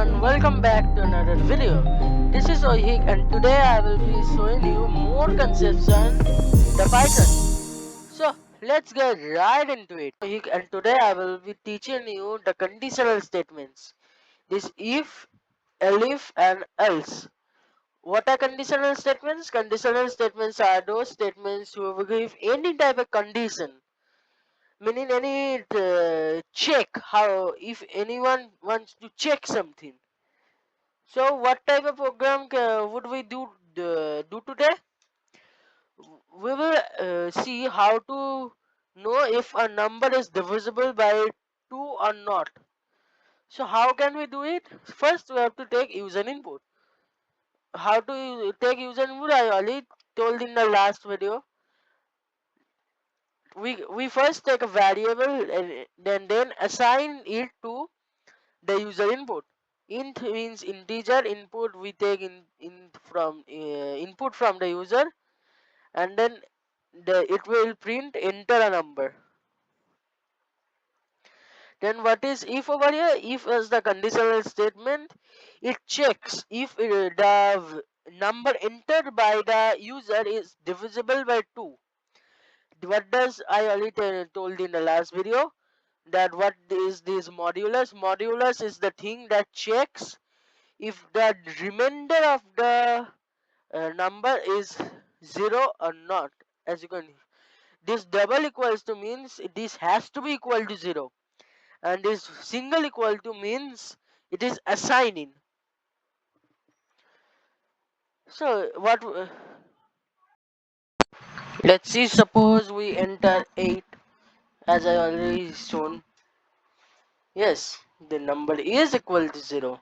everyone, welcome back to another video. This is Ohik and today I will be showing you more concepts on the Python. So let's get right into it. Ohik and today I will be teaching you the conditional statements. This if, elif and else. What are conditional statements? Conditional statements are those statements who will give any type of condition, meaning any check, how if anyone wants to check something. So what type of program would we do today? We will see how to know if a number is divisible by 2 or not. So how can we do it? First we have to take user input. How to take user input I already told in the last video. We first take a variable and then assign it to the user input. Int means integer input. We take in from input from the user, and then it will print enter a number. Then what is if over here? If is the conditional statement. It checks if the number entered by the user is divisible by 2. What does I already told in the last video, that what is this modulus? Modulus is the thing that checks if the remainder of the number is 0 or not. As you can, this double equals to means this has to be equal to 0, and this single equal to means it is assigning. So what let's see, suppose we enter 8, as I already shown. Yes, the number is equal to 0.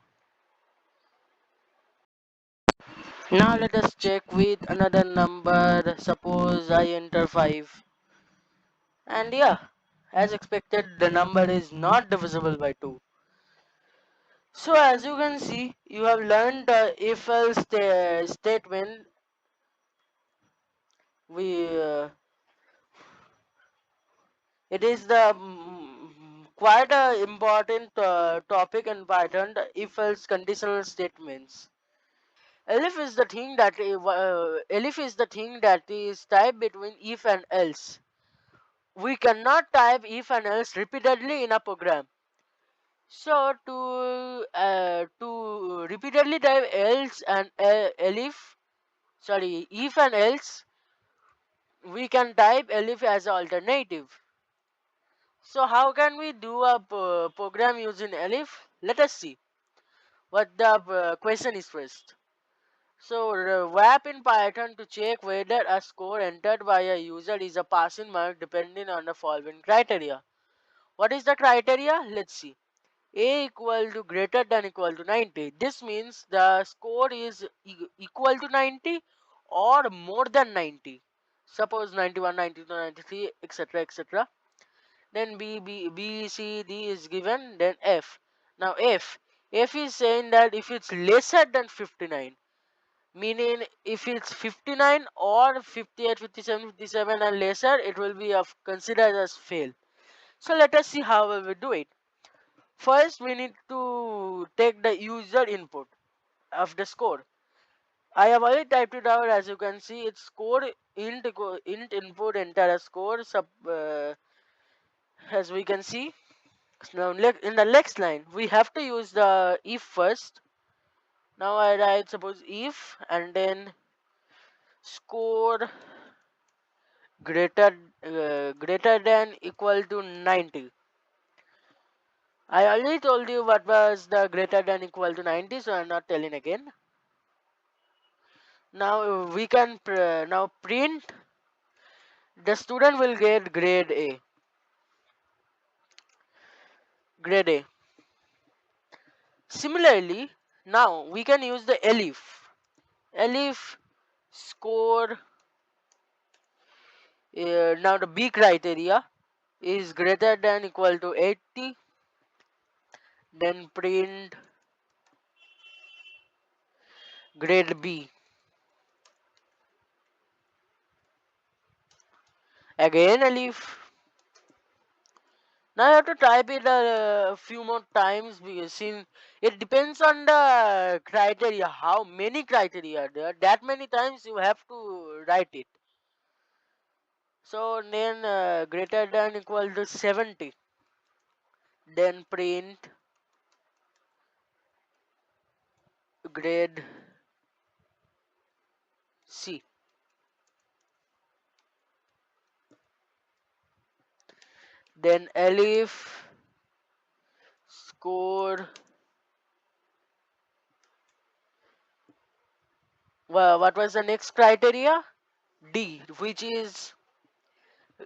Now let us check with another number. Suppose I enter 5, and yeah, as expected the number is not divisible by 2. So as you can see, you have learned the if else statement. We It is the quite a important topic in Python, the if else conditional statements. Elif is the thing that is typed between if and else. We cannot type if and else repeatedly in a program. So to repeatedly type else and elif, sorry, if and else, we can type elif as an alternative. So how can we do a program using elif? Let us see what the question is first. So wrap in Python to check whether a score entered by a user is a passing mark depending on the following criteria. What is the criteria? Let's see. A equal to greater than equal to 90. This means the score is equal to 90 or more than 90. Suppose 91, 92, 93, etc., etc. Then B, C, D is given. Then F. Now F is saying that if it's lesser than 59, meaning if it's 59 or 58, 57, 57 and lesser, it will be considered as fail. So let us see how we will do it. First, we need to take the user input of the score. I have already typed it out. As you can see, it's score int input enter a score as we can see. Now in the next line, we have to use the if first. Now I write suppose if and then score greater than equal to 90. I already told you what was the greater than equal to 90, so I'm not telling again. Now we can now print the student will get grade A. Grade A. Similarly, now we can use the elif. Elif score. Now the B criteria is greater than equal to 80. Then print grade B. Again elif Now I have to type it a few more times because since it depends on the criteria, how many criteria are there. That many times you have to write it. So then greater than equal to 70. Then print grade C. Then Elif score. What was the next criteria? D, which is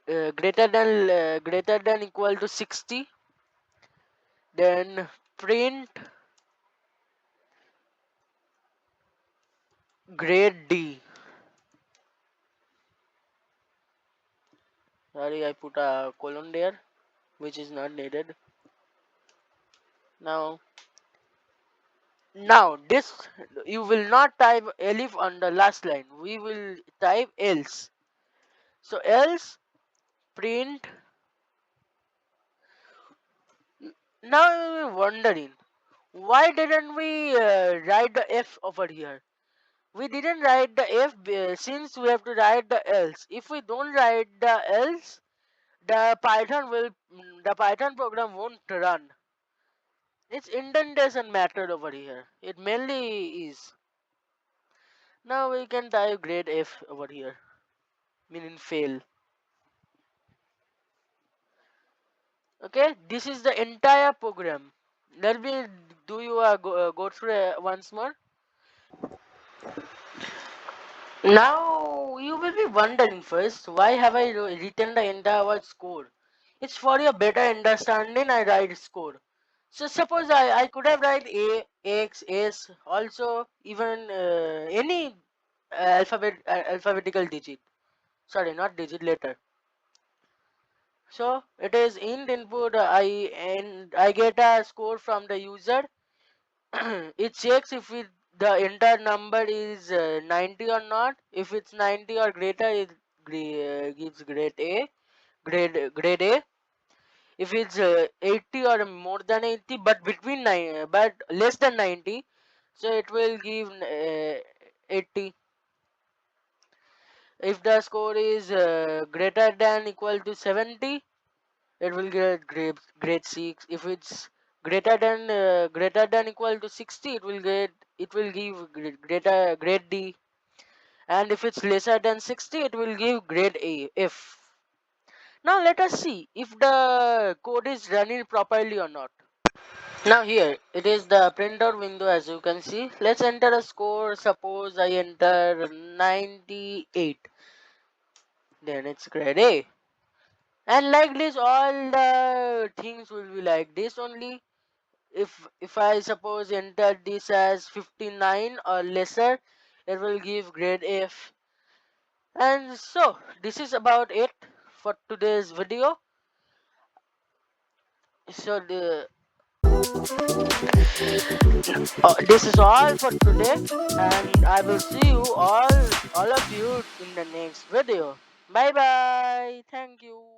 greater than equal to 60. Then print grade D. Sorry, I put a colon there, which is not needed. Now, now this you will not type Elif on the last line. We will type else. So else print. Now you're wondering why didn't we write the F over here? We didn't write the F since we have to write the else. If we don't write the else, the Python program won't run. It's indentation matter over here. It mainly is. Now we can type grade F over here, meaning fail. Okay, this is the entire program. Let me do you go through once more. Now you will be wondering first, why have I written the entire word score? It's for your better understanding I write score. So suppose I could have write A, X, S, also even any alphabetical digit. Sorry, not digit, letter. So it is int input. I get a score from the user. It checks if the entire number is 90 or not. If it's 90 or greater, it gives grade A. If it's 80 or more than 80, but but less than 90, so it will give 80. If the score is greater than equal to 70, it will get grade 6. If it's greater than equal to 60, it will give grade D. And if it's lesser than 60, it will give grade A F. Now let us see if the code is running properly or not. Now here it is the printout window, as you can see. Let's enter a score. Suppose I enter 98. Then it's grade A. And like this, all the things will be like this only. If I suppose enter this as 59 or lesser, it will give grade F. And so this is about it for today's video. So this is all for today, and I will see you all of you in the next video. Bye bye. Thank you.